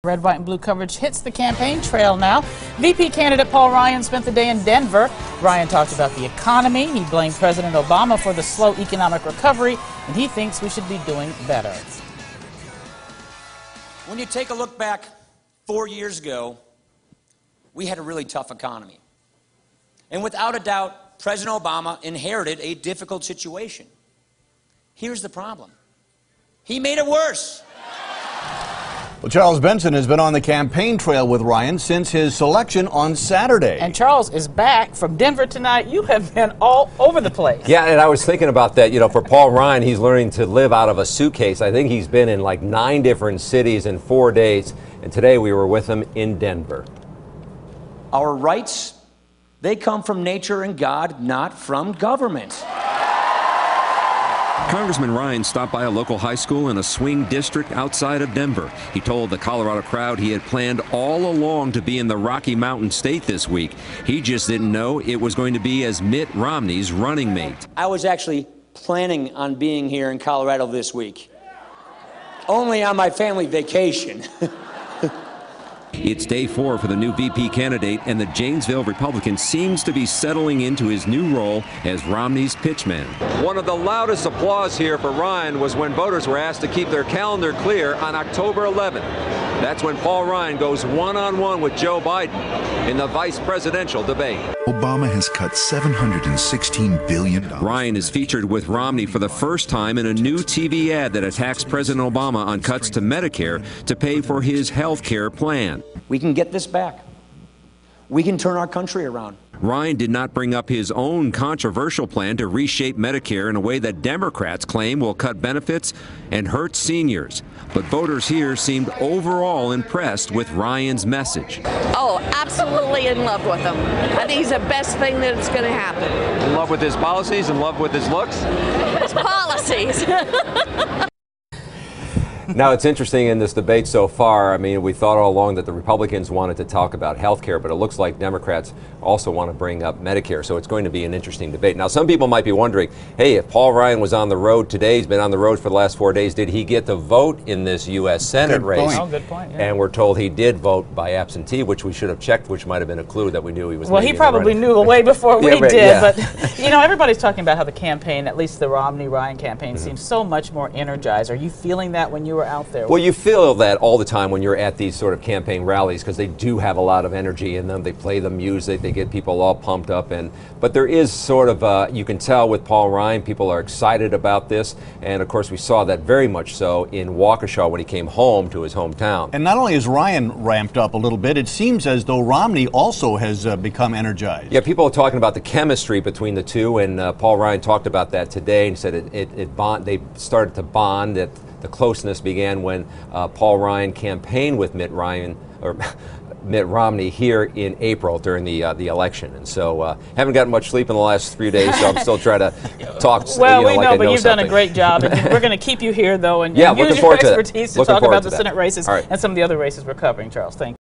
Red, white, and blue coverage hits the campaign trail now. VP candidate Paul Ryan spent the day in Denver. Ryan talked about the economy. He blamed President Obama for the slow economic recovery, and he thinks we should be doing better. When you take a look back 4 years ago, we had a really tough economy. And without a doubt, President Obama inherited a difficult situation. Here's the problem. He made it worse. Well, Charles Benson has been on the campaign trail with Ryan since his selection on Saturday. And Charles is back from Denver tonight. You have been all over the place. Yeah, and I was thinking about that. You know, for Paul Ryan, he's learning to live out of a suitcase. I think he's been in like 9 different cities in 4 days. And today we were with him in Denver. Our rights, they come from nature and God, not from government. Congressman Ryan stopped by a local high school in a swing district outside of Denver. He told the Colorado crowd he had planned all along to be in the Rocky Mountain State this week. He just didn't know it was going to be as Mitt Romney's running mate. I was actually planning on being here in Colorado this week, only on my family vacation. It's day 4 for the new VP candidate, and the Janesville Republican seems to be settling into his new role as Romney's pitchman. One of the loudest applause here for Ryan was when voters were asked to keep their calendar clear on October 11th. That's when Paul Ryan goes one-on-one with Joe Biden in the vice presidential debate. Obama has cut $716 billion. Ryan is featured with Romney for the first time in a new TV ad that attacks President Obama on cuts to Medicare to pay for his health care plan. We can get this back. We can turn our country around. Ryan did not bring up his own controversial plan to reshape Medicare in a way that Democrats claim will cut benefits and hurt seniors. But voters here seemed overall impressed with Ryan's message. Oh, absolutely in love with him. I think he's the best thing that's going to happen. In love with his policies, in love with his looks? His policies. Now, it's interesting in this debate so far. I mean, we thought all along that the Republicans wanted to talk about health care, but it looks like Democrats also want to bring up Medicare. So it's going to be an interesting debate. Now, some people might be wondering, hey, if Paul Ryan was on the road today, he's been on the road for the last 4 days, did he get to vote in this U.S. Senate race? Oh, good point. Yeah. And we're told he did vote by absentee, which we should have checked, which might have been a clue that we knew he was. Well, he probably knew way before we did. Yeah. But, you know, everybody's talking about how the campaign, at least the Romney-Ryan campaign, seems so much more energized. Are you feeling that when you were out there? Well, you feel that all the time when you're at these sort of campaign rallies because they do have a lot of energy in them. They play the music, they get people all pumped up, but there is sort of you can tell with Paul Ryan, people are excited about this, and of course we saw that very much so in Waukesha when he came home to his hometown. And not only is Ryan ramped up a little bit, it seems as though Romney also has become energized. Yeah, people are talking about the chemistry between the two, and Paul Ryan talked about that today and said they started to bond. That the closeness began when Paul Ryan campaigned with Mitt Romney here in April during the election, and so haven't gotten much sleep in the last 3 days, so I'm still trying to talk. Well, we like know, but you've something. done a great job, and we're going to keep you here though, and yeah, use looking your forward expertise to talk about the that. Senate races Right. and some of the other races we're covering. Charles, thank you.